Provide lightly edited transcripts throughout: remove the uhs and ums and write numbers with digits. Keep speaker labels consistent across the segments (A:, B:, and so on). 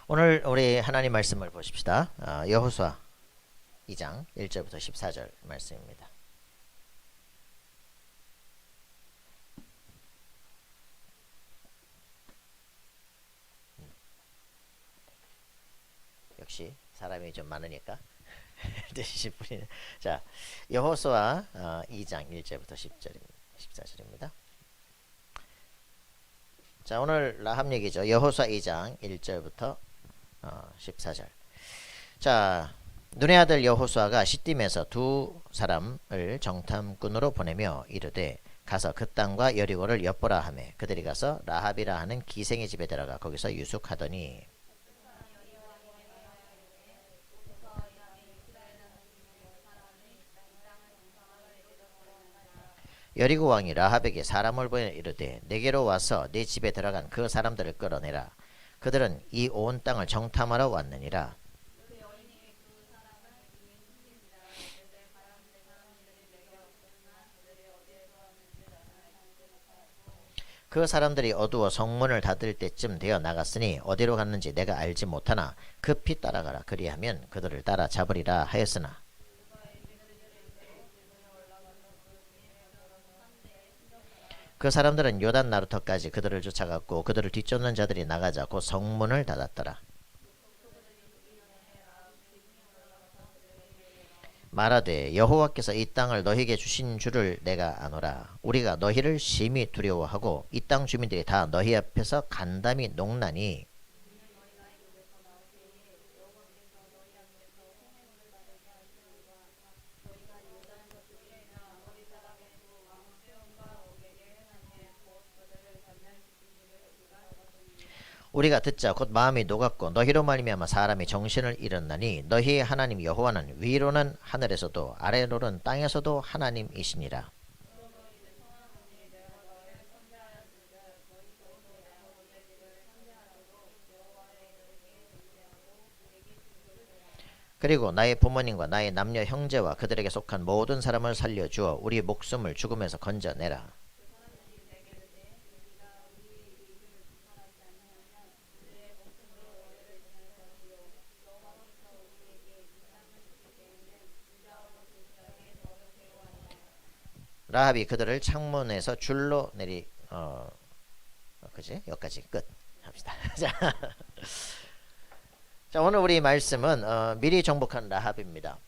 A: 오늘 우리 하나님 말씀을 보십시다. 여호수아 2장 1절부터 14절 말씀입니다. 역시 사람이 좀 많으니까 드실 분이 자, 여호수아 2장 1절부터 14절입니다. 자, 오늘 라합 얘기죠. 여호수아 2장 1절부터 14절. 자, 눈의 아들 여호수아가 시딤에서 두 사람을 정탐꾼으로 보내며 이르되 가서 그 땅과 여리고를 엿보라 하매 그들이 가서 라합이라 하는 기생의 집에 들어가 거기서 유숙하더니 여리고 왕이 라합에게 사람을 보내 이르되 내게로 와서 내 집에 들어간 그 사람들을 끌어내라. 그들은 이 온 땅을 정탐하러 왔느니라. 그 사람들이 어두워 성문을 닫을 때쯤 되어 나갔으니 어디로 갔는지 내가 알지 못하나 급히 따라가라. 그리하면 그들을 따라 잡으리라 하였으나 그 사람들은 요단 나루터까지 그들을 쫓아갔고 그들을 뒤쫓는 자들이 나가자 곧 성문을 닫았더라. 말하되 여호와께서 이 땅을 너희에게 주신 줄을 내가 아노라. 우리가 너희를 심히 두려워하고 이 땅 주민들이 다 너희 앞에서 간담이 녹나니 우리가 듣자 곧 마음이 녹았고 너희로 말미암아 사람이 정신을 잃었나니 너희의 하나님 여호와는 위로는 하늘에서도 아래로는 땅에서도 하나님이시니라. 그리고 나의 부모님과 나의 남녀 형제와 그들에게 속한 모든 사람을 살려주어 우리 목숨을 죽음에서 건져내라. 라합이 그들을 창문에서 줄로 그지? 여기까지 끝 합시다. 자, 오늘 우리 말씀은 미리 정복한 라합입니다.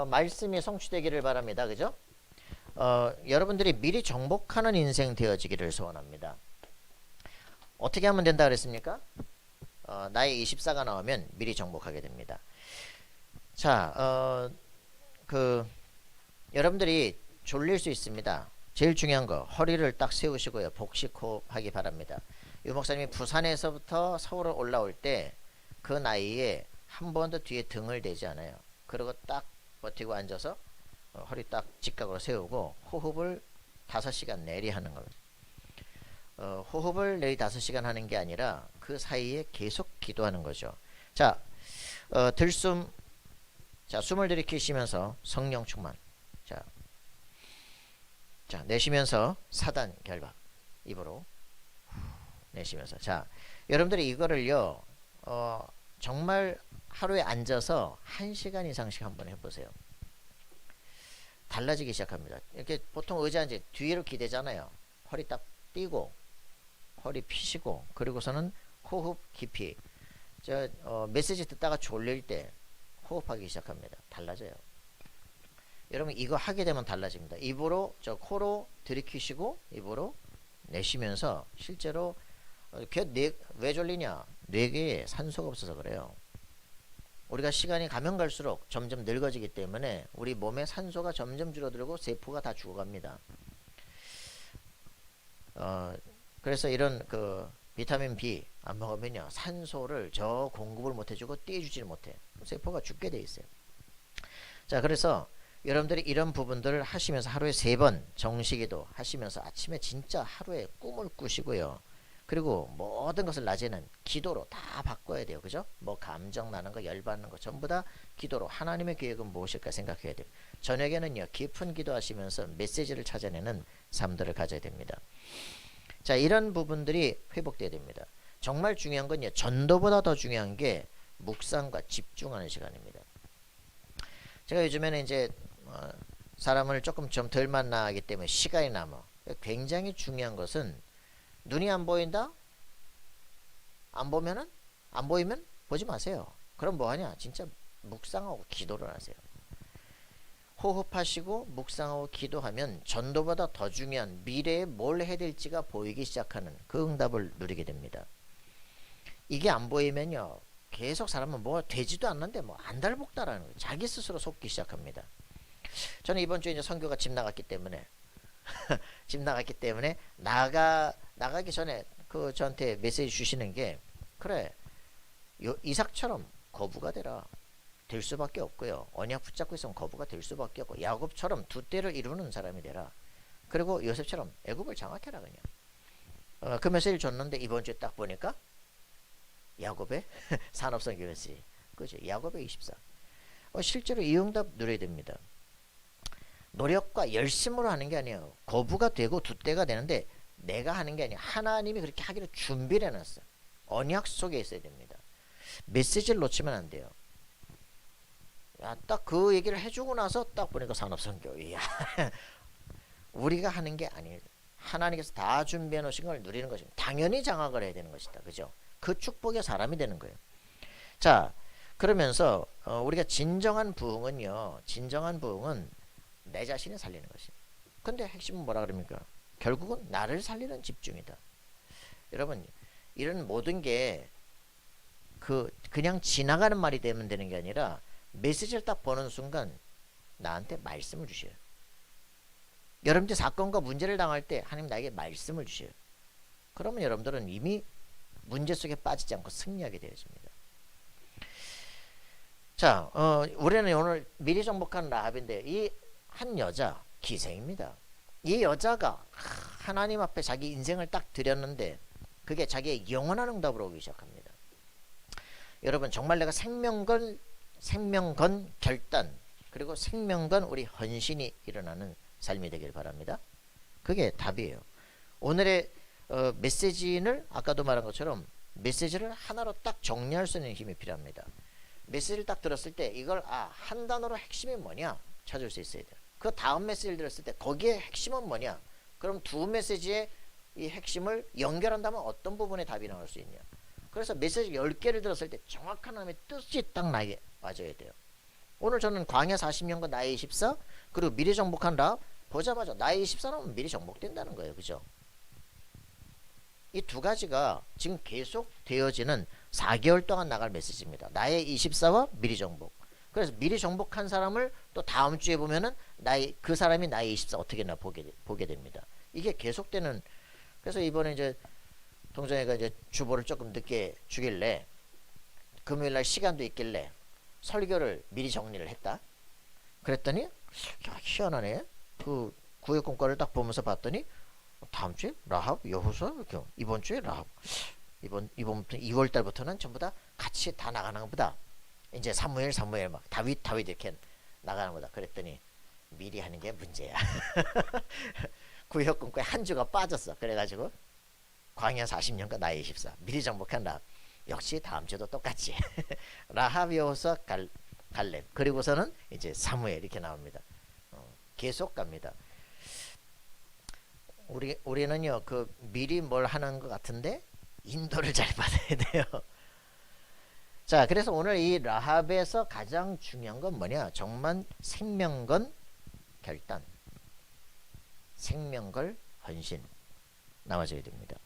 A: 말씀이 성취되기를 바랍니다. 그죠? 여러분들이 미리 정복하는 인생 되어지기를 소원합니다. 어떻게 하면 된다 그랬습니까? 나의 24가 나오면 미리 정복하게 됩니다. 자, 여러분들이 졸릴 수 있습니다. 제일 중요한 거 허리를 딱 세우시고요. 복식호흡하기 바랍니다. 유 목사님이 부산에서부터 서울을 올라올 때 그 나이에 한 번도 뒤에 등을 대지 않아요. 그리고 딱 버티고 앉아서 허리 딱 직각으로 세우고 호흡을 5시간 내리 하는 겁니다. 호흡을 내리 5시간 하는 게 아니라 그 사이에 계속 기도하는 거죠. 자, 들숨. 자, 숨을 들이키시면서 성령 충만. 자, 내쉬면서 사단 결박. 입으로 내쉬면서. 자, 여러분들이 이거를요, 정말 하루에 앉아서 1시간 이상씩 한번 해보세요. 달라지기 시작합니다. 이렇게 보통 의자 이제 뒤로 기대잖아요. 허리 딱 띄고, 허리 피시고, 그리고서는 호흡 깊이. 메시지 듣다가 졸릴 때 호흡하기 시작합니다. 달라져요. 여러분 이거 하게 되면 달라집니다. 입으로 코로 들이키시고 입으로 내쉬면서 실제로 왜 졸리냐? 뇌계에 산소가 없어서 그래요. 우리가 시간이 가면 갈수록 점점 늙어지기 때문에 우리 몸에 산소가 점점 줄어들고 세포가 다 죽어갑니다. 그래서 이런 비타민 B 안 먹으면요 산소를 공급을 못해주고 떼주지를 못해. 세포가 죽게 돼 있어요. 자, 그래서 여러분들이 이런 부분들을 하시면서 하루에 3번 정식기도 하시면서 아침에 진짜 하루에 꿈을 꾸시고요. 그리고 모든 것을 낮에는 기도로 다 바꿔야 돼요. 그죠? 뭐 감정 나는 거, 열받는 거 전부 다 기도로 하나님의 계획은 무엇일까 생각해야 돼요. 저녁에는요 깊은 기도하시면서 메시지를 찾아내는 삶들을 가져야 됩니다. 자, 이런 부분들이 회복돼야 됩니다. 정말 중요한 건요, 전도보다 더 중요한 게 묵상과 집중하는 시간입니다. 제가 요즘에는 이제 사람을 조금 좀 덜 만나기 때문에 시간이 남아. 굉장히 중요한 것은 눈이 안 보인다? 안 보이면 보지 마세요. 그럼 뭐하냐? 진짜 묵상하고 기도를 하세요. 호흡하시고 묵상하고 기도하면 전도보다 더 중요한 미래에 뭘 해야 될지가 보이기 시작하는 그 응답을 누리게 됩니다. 이게 안 보이면요, 계속 사람은 뭐 되지도 않는데 뭐 안달복달하는 거예요. 자기 스스로 속기 시작합니다. 저는 이번 주에 이제 선교가 집 나갔기 때문에 나가기 전에 그 저한테 메시지 주시는 게, 그래, 이삭처럼 거부가 되라. 될 수밖에 없고요. 언약 붙잡고 있으면 거부가 될 수밖에 없고, 야곱처럼 두 때를 이루는 사람이 되라. 그리고 요셉처럼 애굽을 장악해라 그냥. 그 메시지를 줬는데 이번 주에 딱 보니까 야곱의 산업성 교회시, 그죠? 야곱의 24. 실제로 이 응답 누려야 됩니다. 노력과 열심으로 하는 게 아니에요. 거부가 되고 두 때가 되는데 내가 하는 게 아니에요. 하나님이 그렇게 하기로 준비를 해놨어요. 언약 속에 있어야 됩니다. 메시지를 놓치면 안 돼요. 딱 그 얘기를 해주고 나서 딱 보니까 산업선교. 우리가 하는 게 아니에요. 하나님께서 다 준비해 놓으신 걸 누리는 것입니다. 당연히 장악을 해야 되는 것이다. 그죠? 그 축복의 사람이 되는 거예요. 자, 그러면서 우리가 진정한 부흥은요, 진정한 부흥은 내 자신을 살리는 것이에요. 근데 핵심은 뭐라 그럽니까? 결국은 나를 살리는 집중이다. 여러분, 이런 모든 게 그냥 지나가는 말이 되면 되는 게 아니라 메시지를 딱 보는 순간 나한테 말씀을 주셔요. 여러분들 사건과 문제를 당할 때 하나님 나에게 말씀을 주셔요. 그러면 여러분들은 이미 문제 속에 빠지지 않고 승리하게 되어집니다. 자, 우리는 오늘 미리 정복한 라합인데, 이 한 여자 기생입니다. 이 여자가 하나님 앞에 자기 인생을 딱 드렸는데 그게 자기의 영원한 응답으로 오기 시작합니다. 여러분, 정말 내가 생명건 결단, 그리고 생명건 우리 헌신이 일어나는 삶이 되길 바랍니다. 그게 답이에요. 오늘의 메시지를 아까도 말한 것처럼 메시지를 하나로 딱 정리할 수 있는 힘이 필요합니다. 메시지를 딱 들었을 때 이걸 한 단어로 핵심이 뭐냐 찾을 수 있어야 돼요. 그 다음 메시지를 들었을 때 거기에 핵심은 뭐냐, 그럼 두 메시지의 이 핵심을 연결한다면 어떤 부분에 답이 나올 수 있냐. 그래서 메시지 10개를 들었을 때 정확한 하나님의 뜻이 딱 나에게 맞아야 돼요. 오늘 저는 광야 40년과 나의 24, 그리고 미리 정복한 라합 보자마자 나의 24라면 미리 정복된다는 거예요. 그죠? 이 두 가지가 지금 계속 되어지는 4개월 동안 나갈 메시지입니다. 나의 24와 미리 정복. 그래서 미리 정복한 사람을 또 다음 주에 보면은 그 사람이 나의 24 어떻게나 보게 됩니다. 이게 계속되는. 그래서 이번에 이제 동정이가 이제 주보를 조금 늦게 주길래 금요일 날 시간도 있길래 설교를 미리 정리를 했다. 그랬더니 희한하네. 그 구역공과를 딱 보면서 봤더니 다음 주에 라합, 여호수아, 이번 주에 라합, 이번부터 2월 달부터는 전부 다 같이 다 나가는 것보다 이제 사무엘 막 다윗 이렇게 나가는 거다. 그랬더니 미리 하는 게 문제야. 구역공과에 한 주가 빠졌어. 그래가지고 광야 40년과 나의 24 미리 정복한 라합, 역시 다음 주도 똑같이 라합, 여호수아, 갈렙, 그리고서는 이제 사무엘 이렇게 나옵니다. 계속 갑니다. 우리는요, 미리 뭘 하는 것 같은데 인도를 잘 받아야 돼요. 자, 그래서 오늘 이 라합에서 가장 중요한 건 뭐냐? 정말 생명건 결단, 생명걸 헌신 나와줘야 됩니다.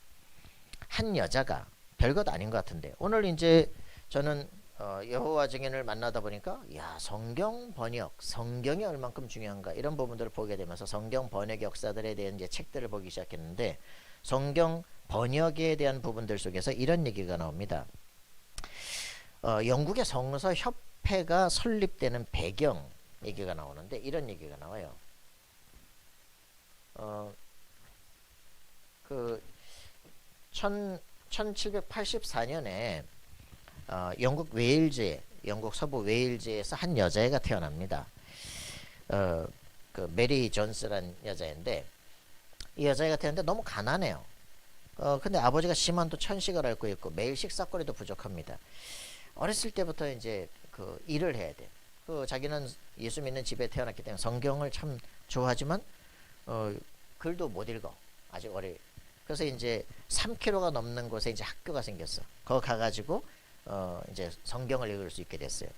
A: 한 여자가 별것 아닌 것 같은데, 오늘 이제 저는 여호와 증인을 만나다 보니까 성경 번역, 성경이 얼만큼 중요한가 이런 부분들을 보게 되면서 성경 번역 역사들에 대한 이제 책들을 보기 시작했는데, 성경 번역에 대한 부분들 속에서 이런 얘기가 나옵니다. 영국의 성서 협회가 설립되는 배경 얘기가 나오는데 이런 얘기가 나와요. 1784년에 영국 서부 웨일즈에서 한 여자애가 태어납니다. 그 메리 존스라는 여자인데, 이 여자애가 태어났는데 너무 가난해요. 근데 아버지가 심한 또 천식을 앓고 있고 매일 식사거리도 부족합니다. 어렸을 때부터 이제 그 일을 해야 돼. 그 자기는 예수 믿는 집에 태어났기 때문에 성경을 참 좋아하지만 글도 못 읽어. 아직 어리. 그래서 이제 3km가 넘는 곳에 이제 학교가 생겼어. 거기 가가지고 이제 성경을 읽을 수 있게 됐어요.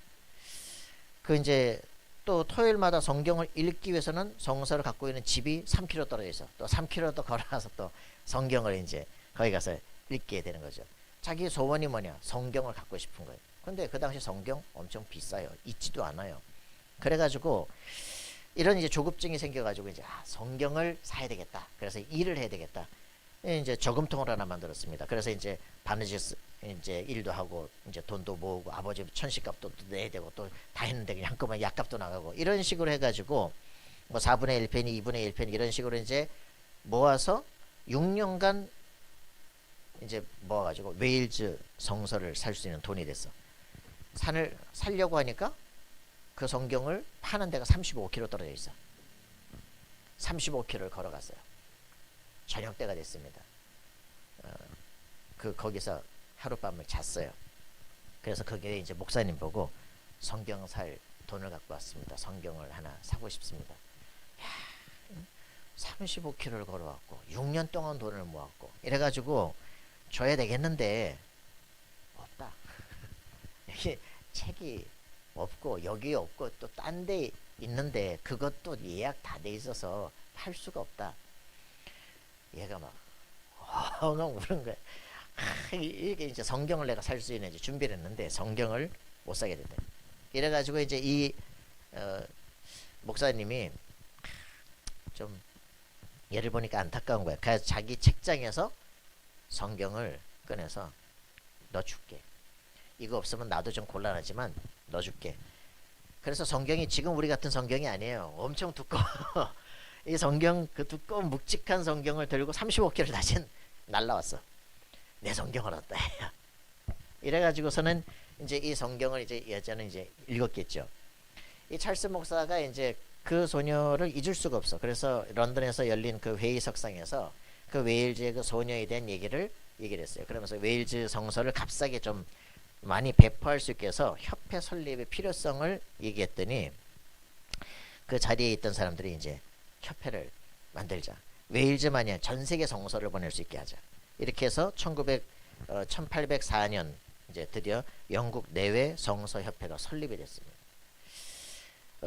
A: 그 이제 또 토요일마다 성경을 읽기 위해서는 성서를 갖고 있는 집이 3km 떨어져 있어. 또 3km 또 걸어가서 또 성경을 이제 거기 가서 읽게 되는 거죠. 자기 소원이 뭐냐? 성경을 갖고 싶은 거예요. 근데 그 당시 성경 엄청 비싸요. 있지도 않아요. 그래가지고 이런 이제 조급증이 생겨가지고 이제 성경을 사야 되겠다. 그래서 일을 해야 되겠다. 이제 저금통을 하나 만들었습니다. 그래서 이제 바느질 이제 일도 하고 이제 돈도 모으고 아버지 천식값도 내야 되고 또 다 했는데 그냥 한꺼번에 약값도 나가고 이런 식으로 해가지고 뭐 4분의 1페니 2분의 1페니 이런 식으로 이제 모아서 6년간 이제 모아가지고 웨일즈 성서를 살 수 있는 돈이 됐어. 산을 살려고 하니까 그 성경을 파는 데가 35km 떨어져 있어. 35km를 걸어갔어요. 저녁 때가 됐습니다. 거기서 하룻밤을 잤어요. 그래서 거기에 이제 목사님 보고 성경 살 돈을 갖고 왔습니다. 성경을 하나 사고 싶습니다. 야, 35km를 걸어왔고 6년 동안 돈을 모았고 이래가지고 줘야 되겠는데 없다. 여기 책이 없고 여기 없고 또 딴 데 있는데 그것도 예약 다 돼 있어서 팔 수가 없다. 얘가 막 엉엉 우는 거야. 이게 이제 성경을 내가 살 수 있는 이제 준비를 했는데 성경을 못 사게 됐다. 이래가지고 이제 이 목사님이 좀 얘를 보니까 안타까운 거야. 그래서 자기 책장에서 성경을 꺼내서 너 줄게. 이거 없으면 나도 좀 곤란하지만 너 줄게. 그래서 성경이 지금 우리 같은 성경이 아니에요. 엄청 두꺼워. 이 성경 그 두꺼운 묵직한 성경을 들고 35km 다시 날라왔어. 내 성경을 얻다. 이래가지고서는 이제 이 성경을 이제 여자는 이제 읽었겠죠. 이 찰스 목사가 이제 그 소녀를 잊을 수가 없어. 그래서 런던에서 열린 그 회의석상에서 그 웨일즈의 그 소녀에 대한 얘기를 했어요. 그러면서 웨일즈 성서를 값싸게 좀 많이 배포할 수 있게 해서 협회 설립의 필요성을 얘기했더니 그 자리에 있던 사람들이 이제 협회를 만들자. 웨일즈만이 전 세계 성서를 보낼 수 있게 하자. 이렇게 해서 1804년 이제 드디어 영국 내외 성서 협회가 설립이 됐습니다.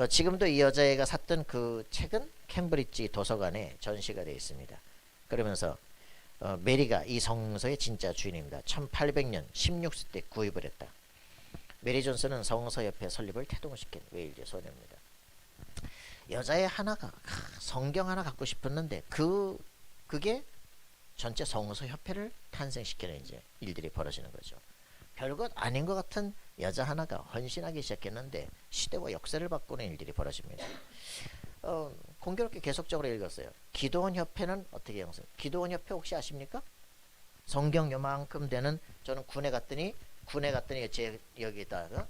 A: 지금도 이 여자애가 샀던 그 책은 캠브리지 도서관에 전시가 되어 있습니다. 그러면서 메리가 이 성서의 진짜 주인입니다. 1800년 16세 때 구입을 했다. 메리 존슨은 성서협회 설립을 태동시킨 웨일즈 소녀입니다. 여자애 하나가 성경 하나 갖고 싶었는데 그게 전체 성서협회를 탄생시키는 이제 일들이 벌어지는 거죠. 별것 아닌 것 같은 여자 하나가 헌신하기 시작했는데 시대와 역사를 바꾸는 일들이 벌어집니다. 공교롭게 계속적으로 읽었어요. 기도원 협회는 어떻게 형성? 기도원 협회 혹시 아십니까? 성경 요만큼 되는 저는 군에 갔더니 제 여기다가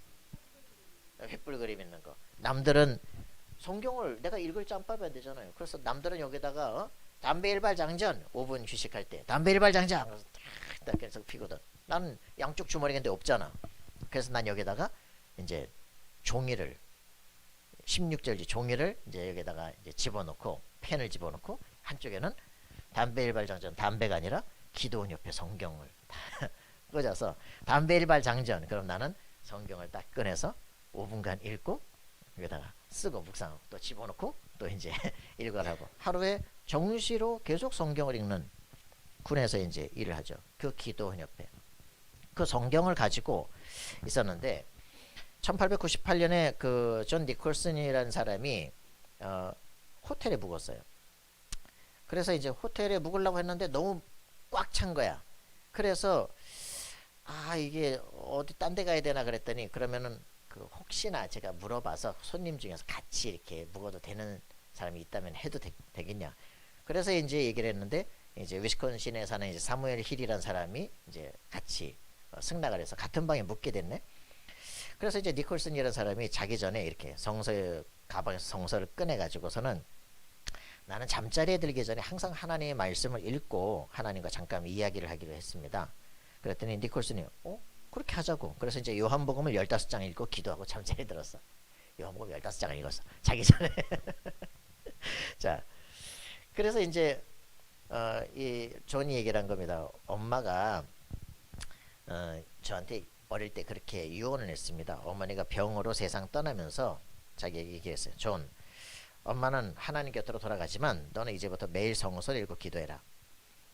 A: 횃불 그림 있는 거. 남들은 성경을 내가 읽을 짬밥이 안 되잖아요. 그래서 남들은 여기다가 담배 일발 장전 5분 휴식할 때 담배 일발 장전 딱 계속 피거든. 나는 양쪽 주머니인데 없잖아. 그래서 난 여기다가 이제 종이를 16절지 종이를 이제 여기다가 이제 집어넣고 펜을 집어넣고 한쪽에는 담배 일발 장전 담배가 아니라 기도원 옆에 성경을 꽂아서 담배 일발 장전. 그럼 나는 성경을 딱 꺼내서 5분간 읽고 여기다가 쓰고 묵상하고 또 집어넣고 또 이제 읽어라고 하루에 정시로 계속 성경을 읽는 군에서 이제 일을 하죠. 그 기도원 옆에 그 성경을 가지고 있었는데 1898년에 그 존 니콜슨이라는 사람이 호텔에 묵었어요. 그래서 이제 호텔에 묵으려고 했는데 너무 꽉 찬 거야. 그래서 이게 어디 딴 데 가야 되나 그랬더니 그러면은 그 혹시나 제가 물어봐서 손님 중에서 같이 이렇게 묵어도 되는 사람이 있다면 해도 되겠냐. 그래서 이제 얘기를 했는데 이제 위스콘신에 사는 이제 사무엘 힐이라는 사람이 이제 같이 승낙을 해서 같은 방에 묵게 됐네. 그래서 이제 니콜슨이라는 사람이 자기 전에 이렇게 가방에서 성서를 꺼내 가지고서는 나는 잠자리에 들기 전에 항상 하나님의 말씀을 읽고 하나님과 잠깐 이야기를 하기로 했습니다. 그랬더니 니콜슨이 그렇게 하자고. 그래서 이제 요한복음을 15장 읽고 기도하고 잠자리에 들었어. 요한복음 15장을 읽었어. 자기 전에. 자, 그래서 이제 이 존이 얘기를 한 겁니다. 엄마가 저한테 어릴 때 그렇게 유언을 했습니다. 어머니가 병으로 세상 떠나면서 자기에게 얘기했어요. 존, 엄마는 하나님 곁으로 돌아가지만 너는 이제부터 매일 성서를 읽고 기도해라.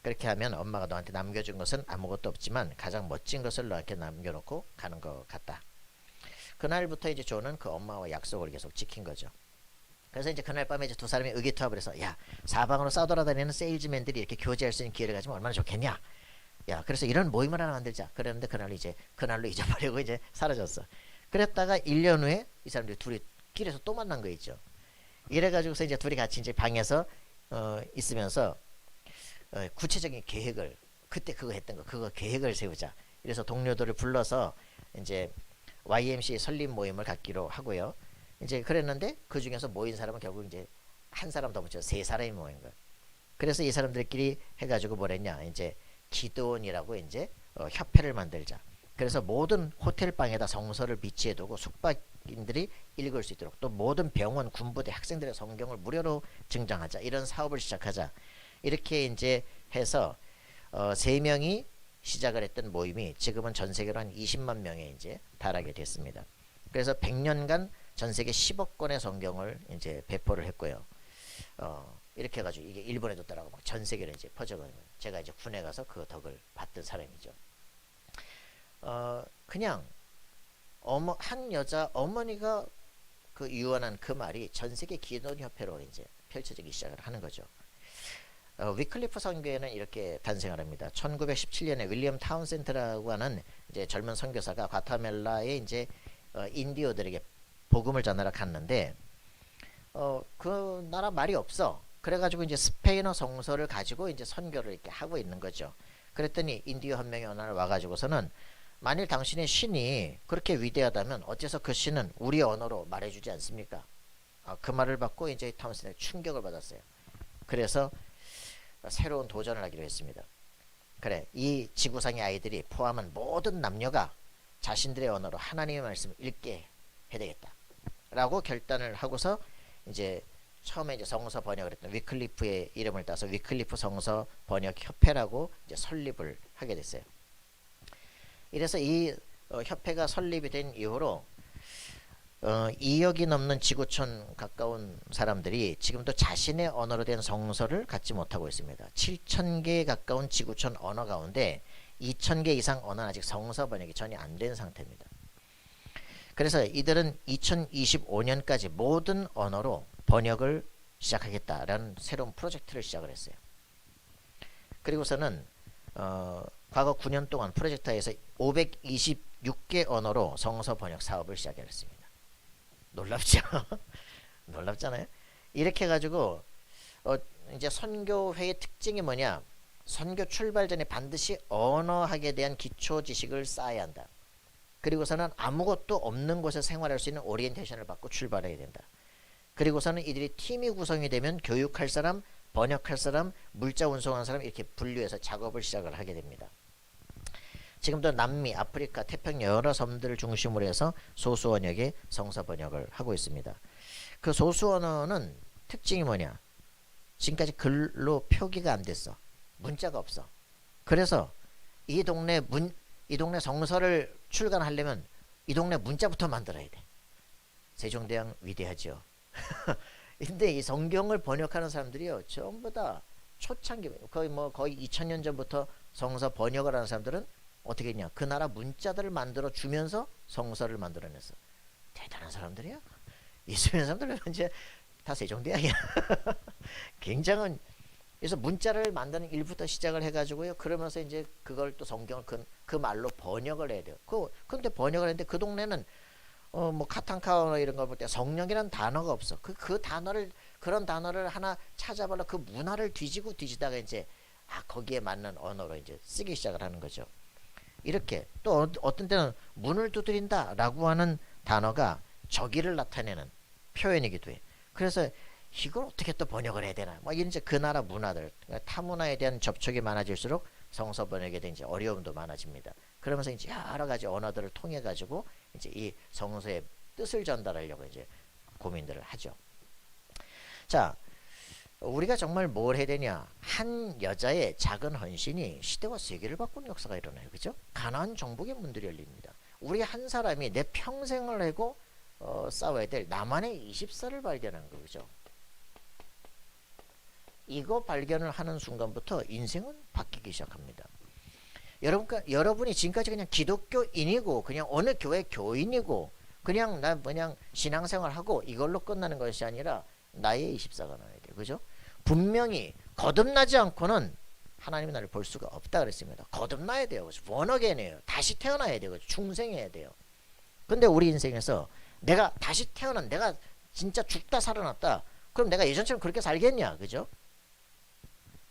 A: 그렇게 하면 엄마가 너한테 남겨준 것은 아무것도 없지만 가장 멋진 것을 너한테 남겨놓고 가는 것 같다. 그날부터 이제 존은 그 엄마와 약속을 계속 지킨 거죠. 그래서 이제 그날 밤에 이제 두 사람이 의기투합을 해서 야, 사방으로 싸돌아다니는 세일즈맨들이 이렇게 교제할 수 있는 기회를 가지면 얼마나 좋겠냐. 야, 그래서 이런 모임을 하나 만들자. 그랬는데 그날로 잊어버리고 이제 사라졌어. 그랬다가 1년 후에 이 사람들이 둘이 길에서 또 만난 거 있죠. 이래가지고서 이제 둘이 같이 이제 방에서 있으면서 구체적인 계획을 그때 그거 했던 거 그거 계획을 세우자. 그래서 동료들을 불러서 이제 YMCA 설립 모임을 갖기로 하고요. 이제 그랬는데 그 중에서 모인 사람은 결국 이제 한 사람 더 붙여 세 사람이 모인 거예요. 그래서 이 사람들끼리 해가지고 뭐랬냐 이제 기도원이라고 이제 협회를 만들자. 그래서 모든 호텔 방에다 성서를 비치해두고 숙박인들이 읽을 수 있도록 또 모든 병원, 군부대, 학생들의 성경을 무료로 증정하자. 이런 사업을 시작하자. 이렇게 이제 해서 세 명이 시작을 했던 모임이 지금은 전 세계로 한 20만 명에 이제 달하게 됐습니다. 그래서 100년간 전 세계 10억 권의 성경을 이제 배포를 했고요. 이렇게 해가지고 이게 일본에도 따라가고 막 전 세계로 이제 퍼져가는 거예요. 제가 이제 군에 가서 그 덕을 봤던 사람이죠. 그냥 한 여자 어머니가 그 유언한 그 말이 전 세계 기도협회로 이제 펼쳐지기 시작을 하는 거죠. 위클리프 선교회는 이렇게 탄생을 합니다. 1917년에 윌리엄 타운센트라고 하는 이제 젊은 선교사가 과타멜라의 이제 인디오들에게 복음을 전하러 갔는데 그 나라 말이 없어. 그래가지고 이제 스페인어 성서를 가지고 이제 선교를 이렇게 하고 있는 거죠. 그랬더니 인디오 한 명이 어느 날 와가지고서는 만일 당신의 신이 그렇게 위대하다면 어째서 그 신은 우리 언어로 말해주지 않습니까? 그 말을 받고 이제 타운센트가 충격을 받았어요. 그래서 새로운 도전을 하기로 했습니다. 그래, 이 지구상의 아이들이 포함한 모든 남녀가 자신들의 언어로 하나님의 말씀을 읽게 해야 되겠다 라고 결단을 하고서 이제 처음에 이제 성서 번역을 했던 위클리프의 이름을 따서 위클리프 성서 번역 협회라고 이제 설립을 하게 됐어요. 이래서 이 협회가 설립이 된 이후로 2억이 넘는 지구촌 가까운 사람들이 지금도 자신의 언어로 된 성서를 갖지 못하고 있습니다. 7,000개에 가까운 지구촌 언어 가운데 2,000개 이상 언어는 아직 성서 번역이 전혀 안 된 상태입니다. 그래서 이들은 2025년까지 모든 언어로 번역을 시작하겠다라는 새로운 프로젝트를 시작을 했어요. 그리고서는 과거 9년 동안 프로젝트에서 526개 언어로 성서 번역 사업을 시작했습니다. 놀랍죠? 놀랍잖아요. 이렇게 해가지고 이제 선교회의 특징이 뭐냐? 선교 출발 전에 반드시 언어학에 대한 기초 지식을 쌓아야 한다. 그리고서는 아무것도 없는 곳에 생활할 수 있는 오리엔테이션을 받고 출발해야 된다. 그리고서는 이들이 팀이 구성이 되면 교육할 사람, 번역할 사람, 물자 운송하는 사람 이렇게 분류해서 작업을 시작을 하게 됩니다. 지금도 남미, 아프리카, 태평양 여러 섬들을 중심으로 해서 소수 언역의 성서 번역을 하고 있습니다. 그 소수 언어는 특징이 뭐냐? 지금까지 글로 표기가 안 됐어. 문자가 없어. 그래서 이 동네 성서를 출간하려면 이 동네 문자부터 만들어야 돼. 세종대왕 위대하죠. 근데 이 성경을 번역하는 사람들이요, 전부 다 초창기 거의 2000년 전부터 성서 번역을 하는 사람들은 어떻게 했냐? 그 나라 문자들을 만들어 주면서 성서를 만들어냈어. 대단한 사람들이야. 이스라엘 사람들은 이제 다 세종대왕이야. 굉장한. 그래서 문자를 만드는 일부터 시작을 해가지고요. 그러면서 이제 그걸 또 성경을 그 말로 번역을 해야 돼요. 근데 번역을 했는데 그 동네는 카탄카오나 이런 걸 볼 때 성령이라는 단어가 없어. 그런 단어를 하나 찾아보려 그 문화를 뒤지다가 이제 거기에 맞는 언어로 이제 쓰기 시작을 하는 거죠. 이렇게 또 어떤 때는 문을 두드린다라고 하는 단어가 저기를 나타내는 표현이기도 해. 그래서 이걸 어떻게 또 번역을 해야 되나? 뭐 이런 이제 그 나라 문화들, 그러니까 타 문화에 대한 접촉이 많아질수록 성서 번역에 대한 이제 어려움도 많아집니다. 그러면서 이제 여러 가지 언어들을 통해 가지고 이제 이 성서의 뜻을 전달하려고 이제 고민들을 하죠. 자, 우리가 정말 뭘 해야 되냐? 한 여자의 작은 헌신이 시대와 세계를 바꾸는 역사가 일어나요. 그죠? 가나안 정복의 문들이 열립니다. 우리 한 사람이 내 평생을 하고 싸워야 될 나만의 24를 발견한 거죠. 이거 발견을 하는 순간부터 인생은 바뀌기 시작합니다. 여러분이 지금까지 그냥 기독교인이고 그냥 어느 교회 교인이고 그냥 나 그냥 신앙생활하고 이걸로 끝나는 것이 아니라 나의 24가 나야 돼요. 그죠? 분명히 거듭나지 않고는 하나님이 나를 볼 수가 없다 그랬습니다. 거듭나야 돼요. 원어게네요. 다시 태어나야 돼요. 중생해야 돼요. 근데 우리 인생에서 내가 다시 태어난 내가 진짜 죽다 살아났다. 그럼 내가 예전처럼 그렇게 살겠냐? 그죠?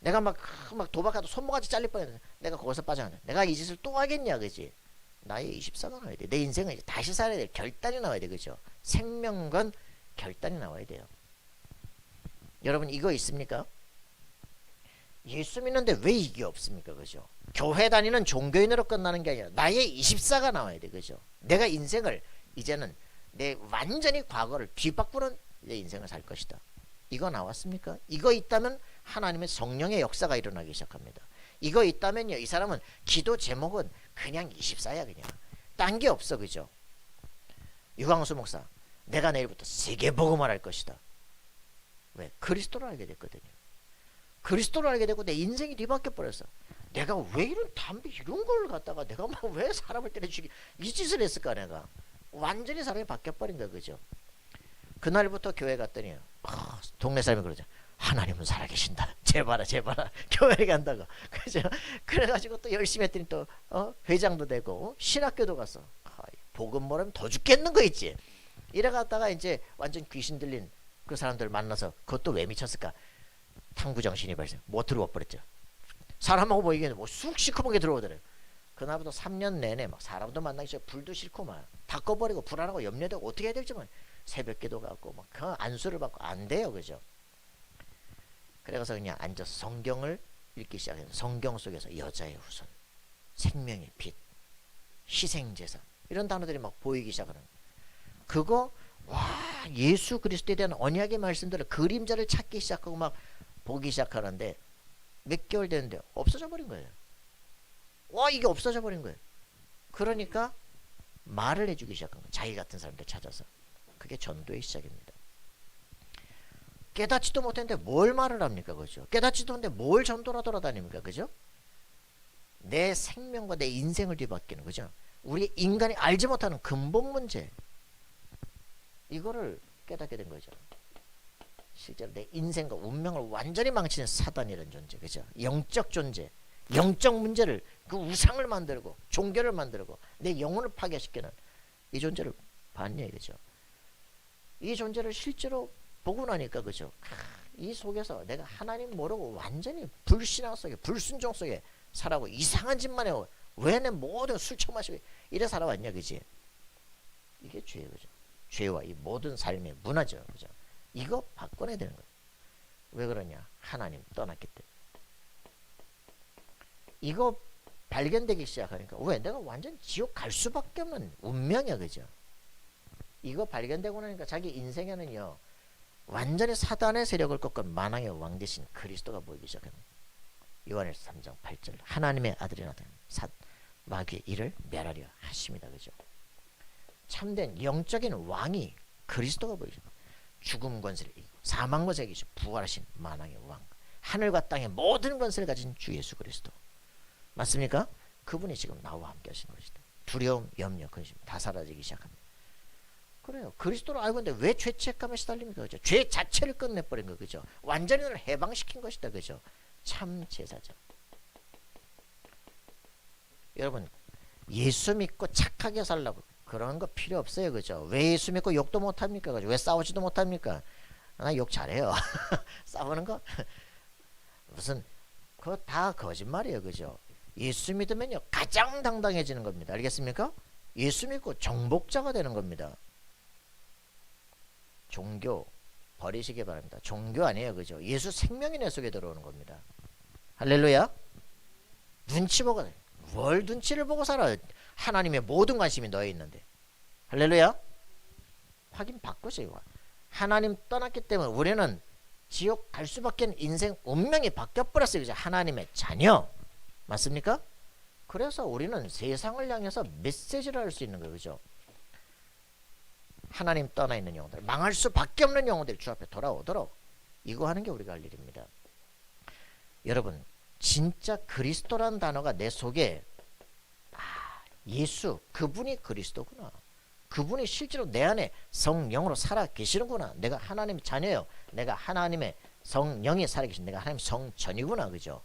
A: 내가 막 도박하다 손모가지 잘릴 뻔했는데 내가 거기서 빠져나왔는데 내가 이 짓을 또 하겠냐? 그지? 나의 24가 나와야 돼. 내 인생은 다시 살아야 돼. 결단이 나와야 돼. 그죠? 생명건 결단이 나와야 돼요. 여러분 이거 있습니까? 예수 믿는데 왜 이게 없습니까? 그죠? 교회 다니는 종교인으로 끝나는 게 아니라 나의 24가 나와야 돼. 그죠? 내가 인생을 이제는 내 완전히 과거를 뒤바꾸는 내 인생을 살 것이다. 이거 나왔습니까? 이거 있다면 하나님의 성령의 역사가 일어나기 시작합니다. 이거 있다면요. 이 사람은 기도 제목은 그냥 24야. 그냥. 딴 게 없어. 그죠? 유광수 목사 내가 내일부터 세계복음을 할 것이다. 왜? 그리스도를 알게 됐거든요. 그리스도를 알게 되고 내 인생이 뒤바뀌어 버렸어. 내가 왜 이런 담배 이런 걸 갖다가 내가 막 왜 사람을 때려 죽이 이 짓을 했을까 내가. 완전히 사람이 바뀌어 버린 거야. 그죠? 그날부터 교회 갔더니 동네 사람이 그러죠. 하나님은 살아계신다. 제발아 제발아 교회 간다고. 그죠? 그래가지고 또 열심히 했더니 또 회장도 되고 신학교도 갔어. 복음 모르면 더 죽겠는 거 있지. 이래 갔다가 이제 완전 귀신 들린 그 사람들 만나서 그것도 왜 미쳤을까? 탐구정신이 발생. 뭐 들어와 버렸죠. 사람하고 보이기에는 뭐 쑥 시커멓게 들어오더래요. 그날부터 3년 내내 막 사람도 만나기 싫고 불도 싫고 막 다 꺼버리고 불안하고 염려되고 어떻게 해야 될지 막 새벽기도 갖고 막 그 안수를 받고 안 돼요. 그죠? 그래서 그냥 앉아서 성경을 읽기 시작해요. 성경 속에서 여자의 후손, 생명의 빛, 희생제사 이런 단어들이 막 보이기 시작하는 거예요. 그거 와 예수 그리스도에 대한 언약의 말씀들을 그림자를 찾기 시작하고 막 보기 시작하는데 몇 개월 됐는데 없어져 버린 거예요. 와 이게 없어져 버린 거예요. 그러니까 말을 해주기 시작한 거예요. 자기 같은 사람들 찾아서. 그게 전도의 시작입니다. 깨닫지도 못했는데 뭘 말을 합니까? 그죠? 깨닫지도 못했는데 뭘 전도라 돌아다닙니까? 그죠? 내 생명과 내 인생을 뒤바뀌는 거죠. 우리 인간이 알지 못하는 근본 문제 이거를 깨닫게 된 거죠. 실제로 내 인생과 운명을 완전히 망치는 사단이라는 존재, 그죠? 영적 존재, 영적 문제를 그 우상을 만들고 종교를 만들고 내 영혼을 파괴시키는 이 존재를 봤냐 이거죠. 이 존재를 실제로 보고 나니까 그죠? 이 속에서 내가 하나님 모르고 완전히 불신앙 속에 불순종 속에 살아고 이상한 짓만 해요. 왜 내 모든 술 처마시고 이래 살아왔냐 그지? 이게 죄예요. 그죠? 죄와 이 모든 삶의 문화죠. 그죠? 이거 바꿔내야 되는 거예요. 왜 그러냐? 하나님 떠났기 때문에. 이거 발견되기 시작하니까 왜? 내가 완전 지옥 갈 수밖에 없는 운명이야. 그죠? 이거 발견되고 나니까 자기 인생에는요. 완전히 사단의 세력을 꺾은 만왕의 왕 대신 그리스도가 보이기 시작합니다. 요한일서 3장 8절 하나님의 아들이 나타나 마귀의 일을 멸하려 하십니다. 그죠? 참된 영적인 왕이 그리스도가 보이죠. 죽음 권세를 이기고 사망 권세를 이기시고 부활하신 만왕의 왕 하늘과 땅의 모든 권세를 가진 주 예수 그리스도 맞습니까? 그분이 지금 나와 함께 하시는 것이다. 두려움, 염려, 근심 다 사라지기 시작합니다. 그래요. 그리스도를 알고 있는데 왜 죄책감에 시달립니까? 그죠? 죄 자체를 끝내버린 거 그죠? 완전히 를 해방시킨 것이다. 그죠? 참 제사죠. 여러분 예수 믿고 착하게 살라고 그런 거 필요 없어요. 그죠? 왜 예수 믿고 욕도 못합니까? 그죠? 왜 싸우지도 못합니까? 나 욕 잘해요. 싸우는 거 무슨 그거 다 거짓말이에요. 그죠? 예수 믿으면요 가장 당당해지는 겁니다. 알겠습니까? 예수 믿고 정복자가 되는 겁니다. 종교, 버리시기 바랍니다. 종교 아니에요. 그죠? 예수 생명이 내 속에 들어오는 겁니다. 할렐루야. 눈치 보고, 뭘 눈치를 보고 살아. 하나님의 모든 관심이 너에 있는데. 할렐루야. 확인 바꾸세요. 하나님 떠났기 때문에 우리는 지옥 갈 수밖에 없는 인생 운명이 바뀌어버렸어요. 그죠? 하나님의 자녀. 맞습니까? 그래서 우리는 세상을 향해서 메시지를 할 수 있는 거예요. 그죠? 하나님 떠나 있는 영혼들, 망할 수밖에 없는 영혼들이 주 앞에 돌아오도록 이거 하는 게 우리가 할 일입니다. 여러분, 진짜 그리스도라는 단어가 내 속에 예수, 그분이 그리스도구나. 그분이 실제로 내 안에 성령으로 살아 계시는구나. 내가 하나님의 자녀예요. 내가 하나님의 성령이 살아 계신, 내가 하나님 성전이구나. 그죠?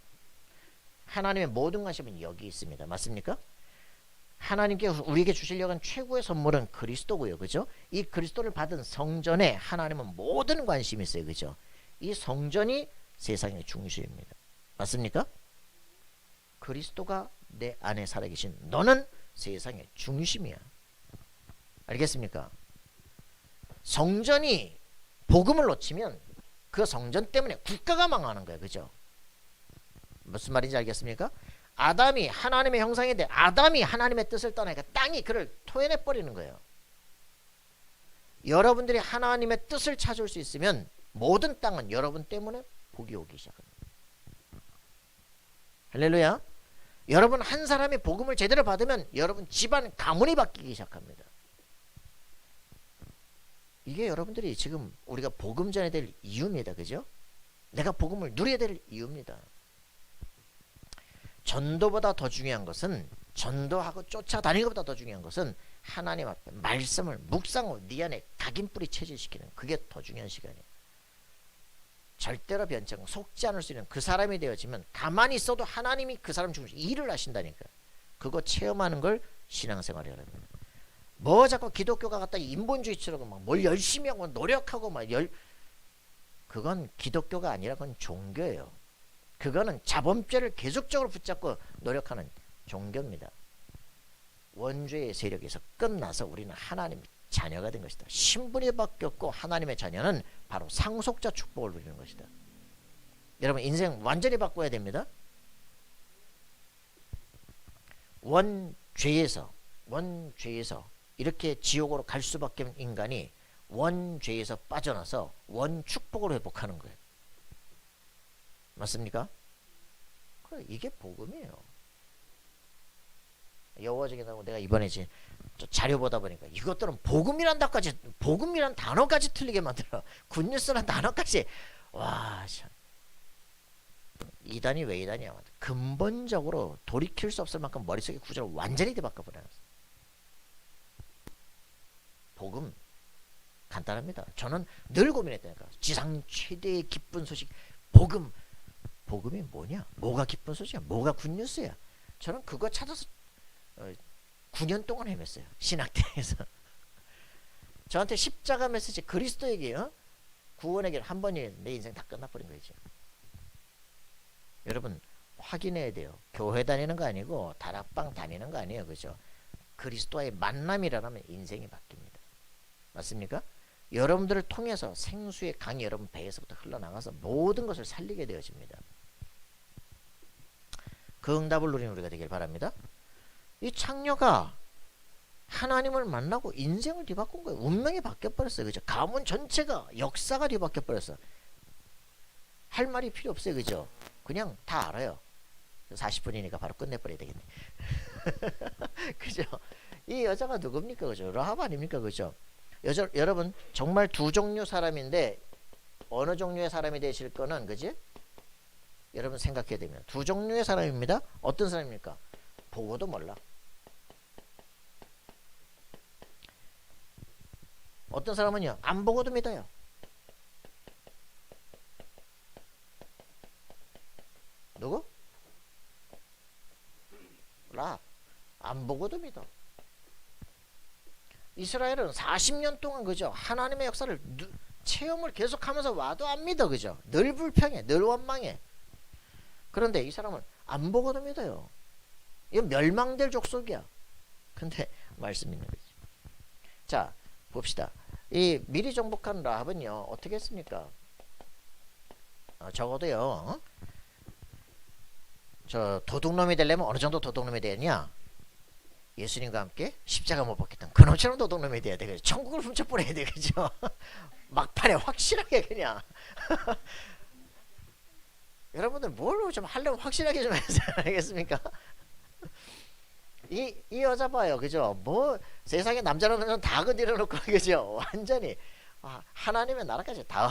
A: 하나님의 모든 관심은 여기 있습니다. 맞습니까? 하나님께 우리에게 주시려고 한 최고의 선물은 그리스도고요. 그죠? 이 그리스도를 받은 성전에 하나님은 모든 관심이 있어요. 그죠? 이 성전이 세상의 중심입니다. 맞습니까? 그리스도가 내 안에 살아계신 너는 세상의 중심이야. 알겠습니까? 성전이 복음을 놓치면 그 성전 때문에 국가가 망하는 거예요. 그죠? 무슨 말인지 알겠습니까? 아담이 하나님의 형상인데 아담이 하나님의 뜻을 떠나니까 땅이 그를 토해내 버리는 거예요. 여러분들이 하나님의 뜻을 찾을 수 있으면 모든 땅은 여러분 때문에 복이 오기 시작합니다. 할렐루야. 여러분 한 사람이 복음을 제대로 받으면 여러분 집안 가문이 바뀌기 시작합니다. 이게 여러분들이 지금 우리가 복음 전해야 될 이유입니다. 그죠? 내가 복음을 누려야 될 이유입니다. 전도보다 더 중요한 것은, 전도하고 쫓아다니는 것보다 더 중요한 것은 하나님 앞에 말씀을 묵상하고 네 안에 각인뿌리 체질시키는, 그게 더 중요한 시간이에요. 절대로 변증 속지 않을 수 있는 그 사람이 되어지면 가만히 있어도 하나님이 그 사람 중심으로 일을 하신다니까. 그거 체험하는 걸 신앙생활이라고 합니다. 뭐 자꾸 기독교가 갖다 인본주의처럼 막 뭘 열심히 하고 노력하고 그건 기독교가 아니라 그건 종교예요. 그거는 자범죄를 계속적으로 붙잡고 노력하는 종교입니다. 원죄의 세력에서 끝나서 우리는 하나님의 자녀가 된 것이다. 신분이 바뀌었고 하나님의 자녀는 바로 상속자 축복을 누리는 것이다. 여러분 인생 완전히 바꿔야 됩니다. 원죄에서 이렇게 지옥으로 갈 수밖에 없는 인간이 원죄에서 빠져나서 원축복으로 회복하는 거예요. 맞습니까? 그래, 이게 복음이에요. 여호와적이라고 내가 이번에 자료 보다 보니까 이것들은 복음이란 단어까지 틀리게 만들어. 굿뉴스란 단어까지. 와, 참. 이단이 왜 이단이야? 근본적으로 돌이킬 수 없을 만큼 머릿속의 구조를 완전히 뒤바꿔버려요. 복음 간단합니다. 저는 늘 고민했다니까. 지상 최대의 기쁜 소식 복음이 뭐냐? 뭐가 기쁜 소식이야? 뭐가 굿뉴스야? 저는 그거 찾아서 9년 동안 헤맸어요. 신학대에서. 저한테 십자가 메시지 그리스도에게 구원의 길 한 번이 내 인생 다 끝나버린 거죠. 여러분 확인해야 돼요. 교회 다니는 거 아니고 다락방 다니는 거 아니에요. 그죠? 그리스도와의 만남이라면 인생이 바뀝니다. 맞습니까? 여러분들을 통해서 생수의 강이 여러분 배에서부터 흘러나가서 모든 것을 살리게 되어집니다. 그 응답을 누리는 우리가 되길 바랍니다. 이 창녀가 하나님을 만나고 인생을 뒤바꾼 거예요. 운명이 바뀌어버렸어요. 그죠? 가문 전체가 역사가 뒤바뀌어버렸어. 할 말이 필요 없어요. 그죠? 그냥 다 알아요. 40분이니까 바로 끝내버려야 되겠네. 그죠? 이 여자가 누굽니까? 그죠? 라합 아닙니까? 그죠? 여러분 정말 두 종류 사람인데 어느 종류의 사람이 되실 거는 그지? 여러분 생각해야 됩니다. 두 종류의 사람입니다. 어떤 사람입니까? 보고도 몰라. 어떤 사람은요 안 보고도 믿어요. 누구? 라합. 안 보고도 믿어. 이스라엘은 40년 동안 그죠? 하나님의 역사를 체험을 계속하면서 와도 안 믿어. 그죠? 늘 불평해. 늘 원망해. 그런데 이 사람은 안 보고도 믿어요. 이건 멸망될 족속이야. 근데 말씀 있는 거지. 자 봅시다. 이 미리 정복한 라합은요 어떻게 했습니까? 적어도요 저 도둑놈이 되려면 어느 정도 도둑놈이 되냐? 예수님과 함께 십자가 못 박혔던 그놈처럼 도둑놈이 돼야 되겠죠. 천국을 훔쳐 뿌려야 되겠죠. 막판에 확실하게 그냥 여러분들 뭘 좀 하려면 확실하게 좀 해서 알겠습니까? 이 여자 봐요, 그죠? 뭐 세상에 남자라는 다 건드려놓고 그죠? 완전히 하나님의 나라까지 다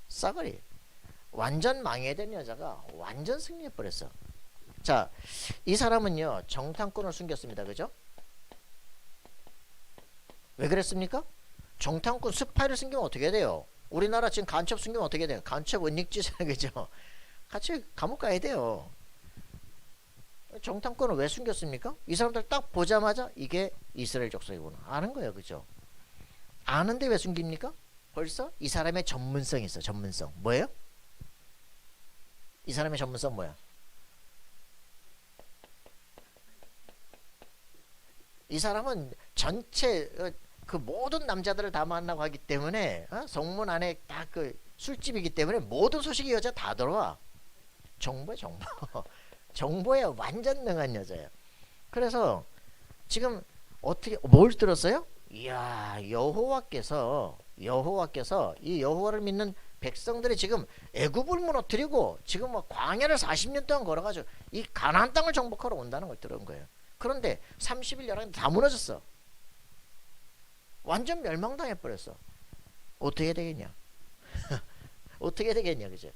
A: 싸그리 완전 망해된 여자가 완전 승리해버렸어. 자, 이 사람은요 정탐꾼을 숨겼습니다, 그죠? 왜 그랬습니까? 정탐꾼 스파이를 숨기면 어떻게 돼요? 우리나라 지금 간첩 숨기면 어떻게 돼요? 간첩 은닉짓이야, 그죠? 같이 감옥 가야 돼요. 정탐꾼을 왜 숨겼습니까? 이 사람들 딱 보자마자 이게 이스라엘 족속이구나 아는 거예요, 그죠? 아는데 왜 숨깁니까? 벌써 이 사람의 전문성이 있어. 전문성 뭐예요? 이 사람의 전문성 뭐야? 이 사람은 전체 그 모든 남자들을 다 만나고 하기 때문에 성문 안에 딱 그 술집이기 때문에 모든 소식이 여자 다 들어와. 정보야, 정보. 정보에 완전 능한 여자예요. 그래서 지금 어떻게 뭘 들었어요? 이야, 여호와께서 이 여호와를 믿는 백성들이 지금 애굽을 무너뜨리고 지금 뭐 광야를 40년 동안 걸어가지고 이 가나안 땅을 정복하러 온다는 걸 들은 거예요. 그런데 30일 열왕 다 무너졌어. 완전 멸망당해 버렸어. 어떻게 되겠냐? 어떻게 되겠냐, 그죠?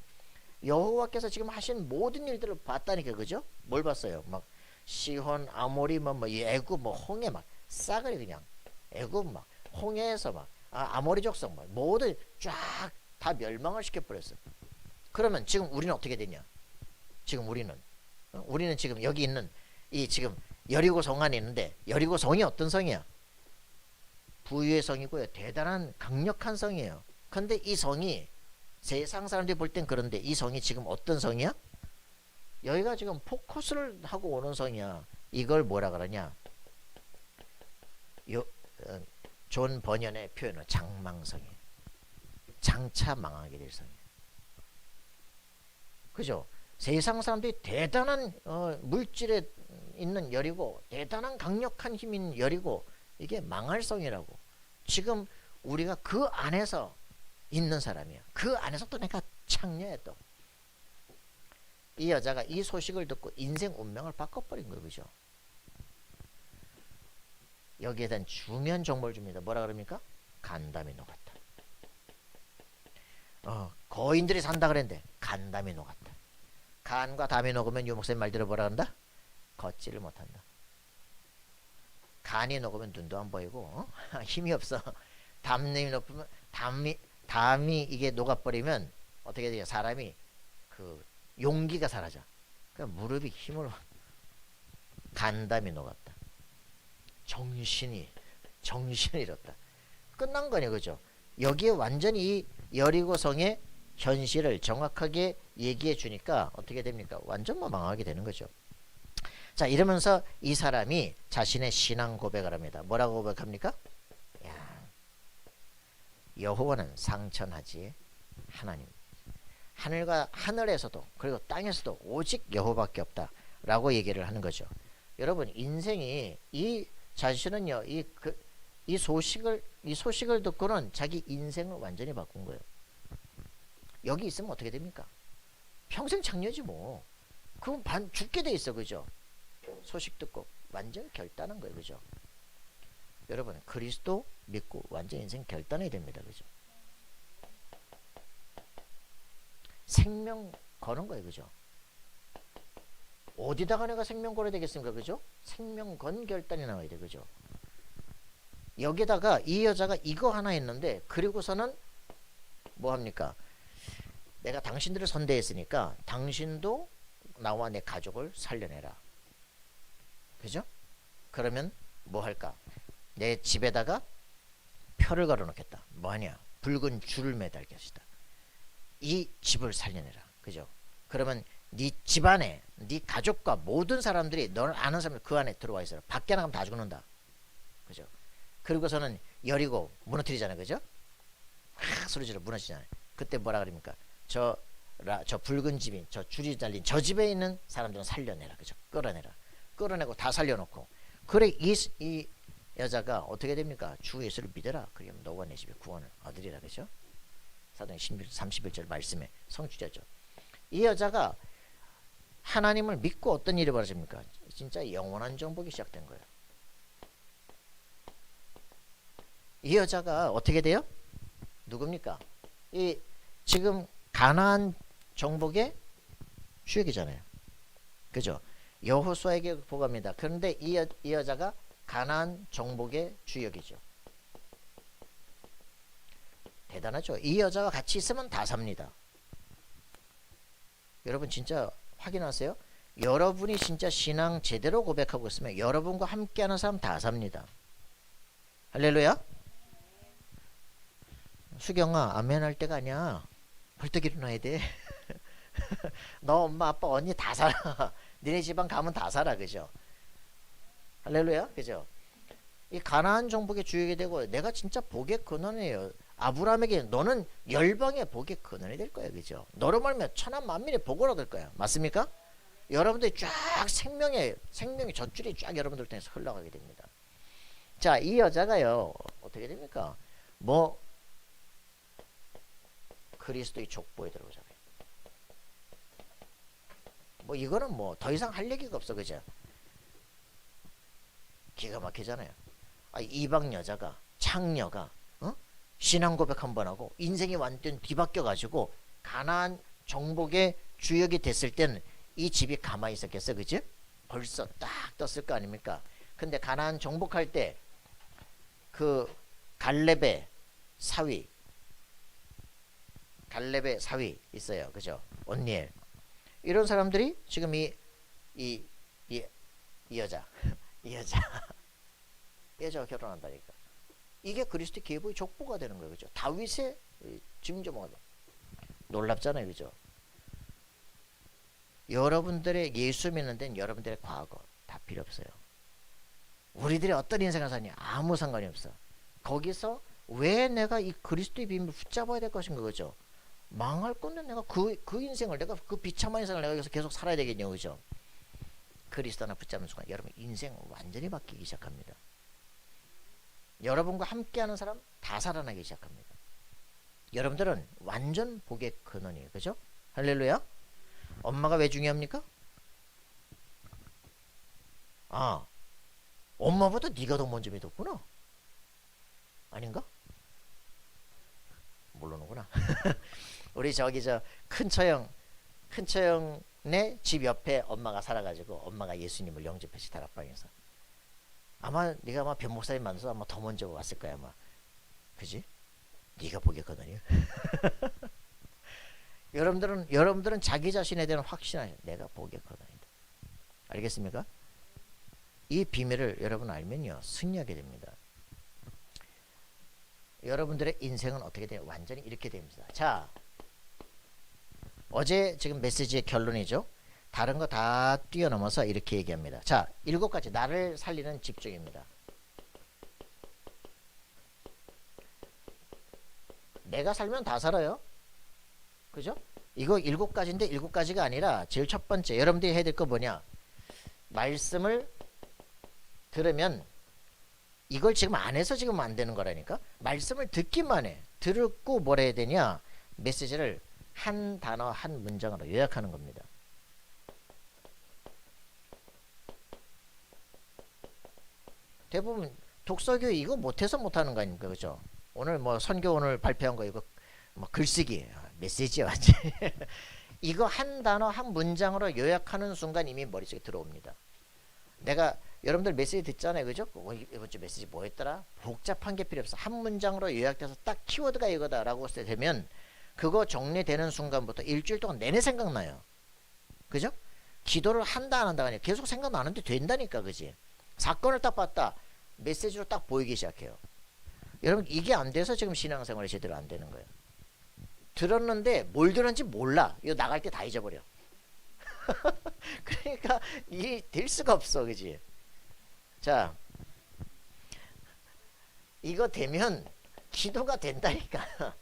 A: 여호와께서 지금 하신 모든 일들을 봤다니까, 그죠? 뭘 봤어요? 막 시혼, 아모리, 애굽, 홍해 막 싸그리 그냥 애굽 막 홍해에서 막 아모리 족속 막 모두 쫙 다 멸망을 시켜버렸어. 그러면 지금 우리는 어떻게 되냐? 지금 우리는 지금 여기 있는 이 지금 여리고 성 안에 있는데 여리고 성이 어떤 성이야? 부유의 성이고요. 대단한 강력한 성이에요. 근데 이 성이 세상 사람들이 볼 땐 그런데 이 성이 지금 어떤 성이야? 여기가 지금 포커스를 하고 오는 성이야. 이걸 뭐라 그러냐? 존 버년의 표현은 장망성이에요. 장차 망하게 될 성이에요. 그죠? 세상 사람들이 대단한 물질에 있는 열이고 대단한 강력한 힘인 열이고 이게 망할 성이라고. 지금 우리가 그 안에서 있는 사람이야. 그 안에서 또 내가 창녀야. 또 이 여자가 이 소식을 듣고 인생 운명을 바꿔버린 거예요, 그죠? 여기에 대한 중요한 정보를 줍니다. 뭐라 그럽니까? 간담이 녹았다. 거인들이 산다 그랬는데 간담이 녹았다. 간과 담이 녹으면 유목사님 말대로 뭐라 한다? 걷지를 못한다. 간이 녹으면 눈도 안 보이고 힘이 없어. 담이 높으면 담이 이게 녹아버리면 어떻게 돼요? 사람이 그 용기가 사라져. 그러니까 무릎이 힘을 간담이 녹았다. 정신이 잃었다. 끝난 거네, 그죠? 여기에 완전히 이 여리고성의 현실을 정확하게 얘기해 주니까 어떻게 됩니까? 완전 망하게 되는 거죠. 자, 이러면서 이 사람이 자신의 신앙 고백을 합니다. 뭐라고 고백합니까? 여호와는 상천하지 하나님. 하늘에서도 그리고 땅에서도 오직 여호와밖에 없다 라고 얘기를 하는 거죠. 여러분, 인생이 이 자신은요 이 소식을 듣고는 자기 인생을 완전히 바꾼 거예요. 여기 있으면 어떻게 됩니까? 평생 창녀지 뭐. 그럼 죽게 돼 있어, 그죠? 소식 듣고 완전 결단한 거예요, 그죠? 여러분, 그리스도 믿고 완전 인생 결단해야 됩니다, 그죠? 생명 거는 거예요, 그죠? 어디다가 내가 생명 걸어야 되겠습니까, 그죠? 생명 건 결단이 나와야 돼, 그죠? 여기다가 이 여자가 이거 하나 했는데, 그리고서는 뭐 합니까? 내가 당신들을 선대했으니까 당신도 나와 내 가족을 살려내라, 그죠? 그러면 뭐 할까? 내 집에다가 표를 걸어 놓겠다. 뭐하냐? 붉은 줄을 매달 것이다. 이 집을 살려내라, 그죠? 그러면 네 집안에 네 가족과 모든 사람들이 너를 아는 사람들 그 안에 들어와 있어라. 밖에 나가면 다 죽는다, 그죠? 그리고서는 여리고 무너뜨리잖아요. 그죠? 확 소리 지르 무너지잖아요. 그때 뭐라 그럽니까? 저 붉은 집인 저 줄이 달린 저 집에 있는 사람들은 살려내라. 그죠? 끌어내라. 끌어내고 다 살려놓고 그래 이 여자가 어떻게 됩니까? 주 예수를 믿어라. 그러면 너와 내 집에 구원을 얻으리라. 그죠? 사도행 31절 말씀에 성취자죠. 이 여자가 하나님을 믿고 어떤 일이 벌어집니까? 진짜 영원한 정복이 시작된 거예요. 이 여자가 어떻게 돼요? 누굽니까? 이 지금 가나안 정복의 주역이잖아요. 그죠? 여호수아에게 보갑니다. 그런데 이 여자가 가나안 정복의 주역이죠. 대단하죠. 이 여자가 같이 있으면 다 삽니다. 여러분 진짜 확인하세요. 여러분이 진짜 신앙 제대로 고백하고 있으면 여러분과 함께하는 사람 다 삽니다. 할렐루야. 수경아 아멘 할 때가 아니야. 벌떡 일어나야 돼. 너 엄마 아빠 언니 다 살아. 니네 집안 가면 다 살아. 그죠? 할렐루야. 그죠? 이 가나안 정복의 주역이 되고 내가 진짜 복의 근원이에요. 아브라함에게 너는 열방의 복의 근원이 될 거야. 그죠? 너로 말미암아 천한 만민의 복을 얻을 거야. 맞습니까? 여러분들이 쫙 생명의 젖줄이 쫙 여러분들 통해서 흘러가게 됩니다. 자, 이 여자가요. 어떻게 됩니까? 뭐 그리스도의 족보에 들어오잖아요. 뭐 이거는 뭐 더 이상 할 얘기가 없어. 그죠? 기가 막히잖아요. 이방 여자가 창녀가 신앙 고백 한번 하고 인생이 완전 뒤바뀌어 가지고 가나안 정복의 주역이 됐을 때는 이 집이 가만히 있었겠어. 그치? 벌써 딱 떴을 거 아닙니까? 근데 가나안 정복할 때 그 갈렙의 사위 있어요. 그죠? 온니엘. 이런 사람들이 지금 이 여자가 결혼한다니까. 이게 그리스도 계보의 족보가 되는 거예요. 그죠? 다윗의 증조모가 돼. 놀랍잖아요. 그죠? 여러분들의 예수 믿는 데는 여러분들의 과거 다 필요 없어요. 우리들이 어떤 인생을 사냐 아무 상관이 없어. 거기서 왜 내가 이 그리스도의 비밀을 붙잡아야 될 것인가. 그죠? 망할 건데 내가 그 인생을 내가 그 비참한 인생을 내가 여기서 계속 살아야 되겠냐. 그죠? 그리스도 하나 붙잡는 순간 여러분 인생 완전히 바뀌기 시작합니다. 여러분과 함께하는 사람 다 살아나기 시작합니다. 여러분들은 완전 복의 근원이에요. 그죠? 할렐루야. 엄마가 왜 중요합니까? 엄마보다 네가 더 먼저 믿었구나. 아닌가? 모르는구나. 우리 저기 큰처형네 집 옆에 엄마가 살아가지고 엄마가 예수님을 영접했지. 다락방에서. 아마 네가 아마 변목사님 만나서 아마 더 먼저 왔을 거야. 아마. 그지? 네가 보겠거든요. 여러분들은 자기 자신에 대한 확신하셔. 내가 보겠거든요. 알겠습니까? 이 비밀을 여러분 알면요 승리하게 됩니다. 여러분들의 인생은 어떻게 돼요? 완전히 이렇게 됩니다. 자, 어제 지금 메시지의 결론이죠. 다른 거 다 뛰어넘어서 이렇게 얘기합니다. 자, 7가지 나를 살리는 집중입니다. 내가 살면 다 살아요. 그죠? 이거 7가지인데 7가지가 아니라 제일 첫 번째 여러분들이 해야 될 거 뭐냐? 말씀을 들으면 이걸 지금 안 해서 지금 안 되는 거라니까. 말씀을 듣기만 해. 듣고 뭘 해야 되냐? 메시지를 한 단어 한 문장으로 요약하는 겁니다. 대부분 독서교육 이거 못해서 못하는 거 아닙니까? 그죠? 오늘 뭐 선교 오늘 발표한 거 이거 뭐 글쓰기 메시지야 완전. 이거 한 단어 한 문장으로 요약하는 순간 이미 머릿속에 들어옵니다. 내가 여러분들 메시지 듣잖아요. 그죠? 이번 주 메시지 뭐 했더라? 복잡한 게 필요 없어. 한 문장으로 요약돼서 딱 키워드가 이거다 라고 되면 그거 정리되는 순간부터 일주일 동안 내내 생각나요. 그죠? 기도를 한다 안 한다가 아니라 계속 생각나는데 된다니까. 그지? 사건을 딱 봤다. 메시지로 딱 보이기 시작해요. 여러분 이게 안 돼서 지금 신앙생활이 제대로 안 되는 거예요. 들었는데 뭘 들었는지 몰라. 이거 나갈 때 다 잊어버려. 그러니까 이 될 수가 없어. 그지? 자, 이거 되면 기도가 된다니까.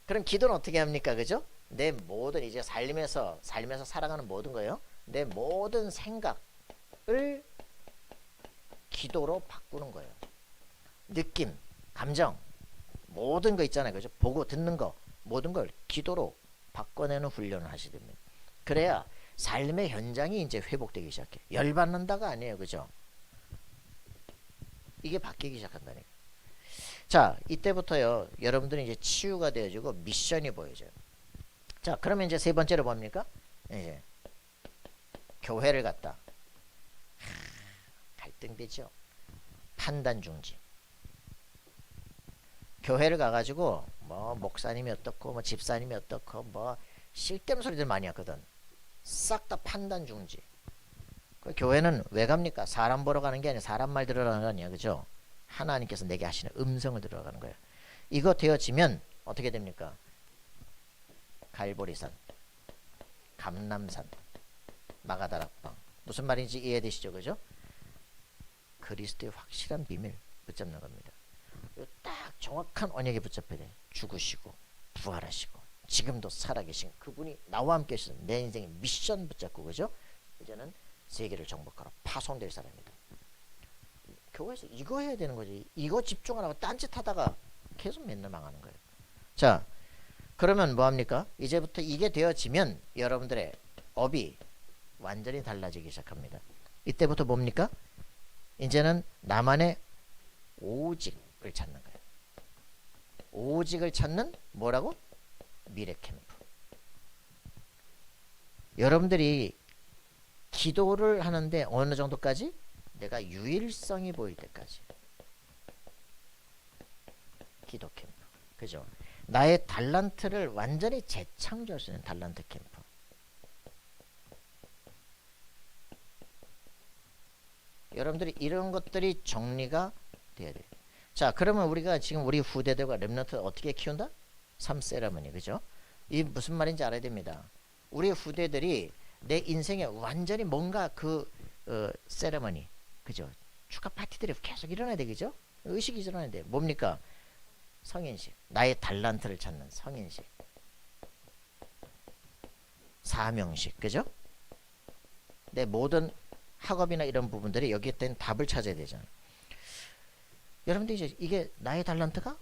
A: 그럼 기도는 어떻게 합니까? 그죠? 내 모든 이제 살면서 살아가는 모든 거예요. 내 모든 생각을 기도로 바꾸는 거예요. 느낌, 감정, 모든 거 있잖아요. 그죠? 보고 듣는 거, 모든 걸 기도로 바꿔내는 훈련을 하셔야 됩니다. 그래야 삶의 현장이 이제 회복되기 시작해. 열받는다가 아니에요. 그죠? 이게 바뀌기 시작한다니까. 자, 이때부터요. 여러분들이 이제 치유가 되어지고 미션이 보여져요. 자, 그러면 이제 세 번째로 뭡니까? 이제 교회를 갔다. 갈등되죠. 판단 중지. 교회를 가가지고 뭐 목사님이 어떻고 뭐 집사님이 어떻고 뭐 실겜 소리들 많이 하거든. 싹 다 판단 중지. 그 교회는 왜 갑니까? 사람 보러 가는 게 아니라 사람 말 들어가는 거 아니야. 그죠? 하나님께서 내게 하시는 음성을 들어가는 거예요. 이거 되어지면 어떻게 됩니까? 갈보리산, 감람산, 마가다락방. 무슨 말인지 이해되시죠? 그죠? 그리스도의 확실한 비밀 붙잡는 겁니다. 딱 정확한 언약에 붙잡혀야 돼. 죽으시고 부활하시고 지금도 살아계신 그분이 나와 함께 하셔서 내 인생의 미션 붙잡고 그죠? 이제는 세계를 정복하러 파송될 사람이다. 교회에서 이거 해야 되는 거지. 이거 집중 안 하고 딴짓 하다가 계속 맨날 망하는 거예요. 자, 그러면 뭐합니까? 이제부터 이게 되어지면 여러분들의 업이 완전히 달라지기 시작합니다. 이때부터 뭡니까? 이제는 나만의 오직을 찾는 거예요. 오직을 찾는 뭐라고? 미래 캠프. 여러분들이 기도를 하는데 어느 정도까지? 내가 유일성이 보일 때까지. 기도 캠프. 그죠? 나의 달란트를 완전히 재창조할 수 있는 달란트 캠프. 여러분들이 이런 것들이 정리가 돼야 돼요. 자, 그러면 우리가 지금 우리 후대들과 렘넌트 어떻게 키운다? 3세레머니. 그죠? 이 무슨 말인지 알아야 됩니다. 우리 후대들이 내 인생에 완전히 뭔가 그 세레머니, 그죠? 축하 파티들이 계속 일어나야 되겠죠? 의식이 일어나야 돼. 뭡니까? 성인식. 나의 달란트를 찾는 성인식. 사명식. 그죠? 내 모든 학업이나 이런 부분들이 여기에 된 답을 찾아야 되잖아요. 여러분들 이제 이게 나의 달란트가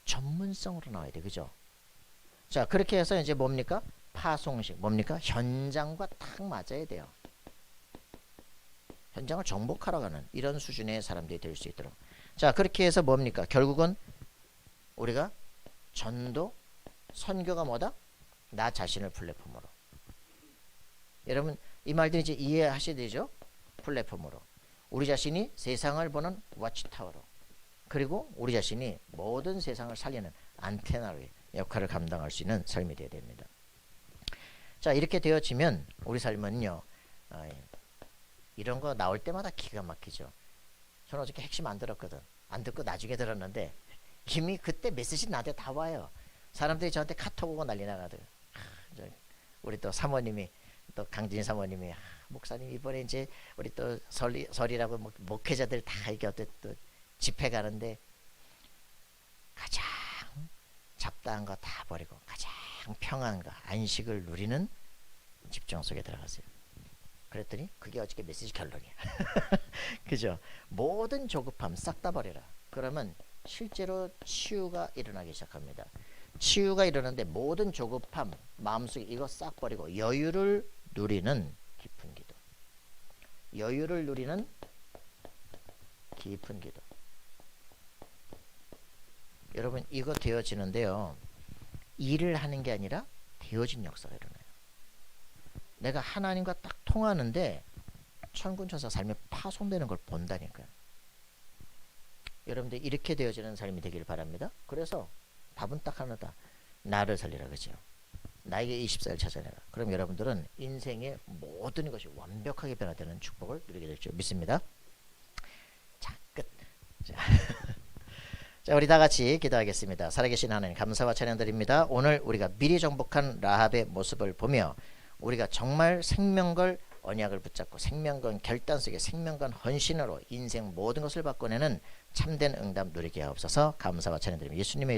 A: 전문성으로 나와야 돼. 그죠? 자, 그렇게 해서 이제 뭡니까? 파송식. 뭡니까? 현장과 딱 맞아야 돼요. 현장을 정복하러 가는 이런 수준의 사람들이 될 수 있도록. 자, 그렇게 해서 뭡니까? 결국은 우리가 전도, 선교가 뭐다? 나 자신을 플랫폼으로. 여러분 이 말들 이제 이해하셔야 되죠? 플랫폼으로. 우리 자신이 세상을 보는 워치타워로. 그리고 우리 자신이 모든 세상을 살리는 안테나의 역할을 감당할 수 있는 삶이 되어야 됩니다. 자, 이렇게 되어지면 우리 삶은요. 이런 거 나올 때마다 기가 막히죠. 저는 어저께 핵심 안 들었거든. 안 듣고 나중에 들었는데 이미 그때 메시지 나한테 다 와요. 사람들이 저한테 카톡 오고 난리 나가더라. 우리 또 사모님이 또 강진 사모님이 목사님 이번에 이제 우리 또 설이라고 목회자들 다 이게 어때 또 집회 가는데 가장 잡다한 거 다 버리고 가장 평안한 거 안식을 누리는 집중 속에 들어가세요. 그랬더니 그게 어저께 메시지 결론이야. 그죠? 모든 조급함 싹 다 버려라. 그러면 실제로 치유가 일어나기 시작합니다. 치유가 일어나는데 모든 조급함 마음속에 이거 싹 버리고 여유를 누리는 깊은 기도. 여유를 누리는 깊은 기도. 여러분 이거 되어지는데요. 일을 하는 게 아니라 되어진 역사가 일어나요. 내가 하나님과 딱 통하는데 천군천사 삶에 파손되는 걸 본다니까요. 여러분들 이렇게 되어지는 삶이 되길 바랍니다. 그래서 답은 딱 하나다. 나를 살리라. 그죠? 나에게 24일 찾아내라. 그럼 여러분들은 인생의 모든 것이 완벽하게 변화되는 축복을 누리게 될 줄 믿습니다. 자, 끝. 자, 우리 다 같이 기도하겠습니다. 살아계신 하나님 감사와 찬양드립니다. 오늘 우리가 미리 정복한 라합의 모습을 보며 우리가 정말 생명걸 언약을 붙잡고 생명건 결단 속에 생명건 헌신으로 인생 모든 것을 바꿔내는 참된 응답 누리게 하옵소서. 감사와 찬양드립니다. 예수님의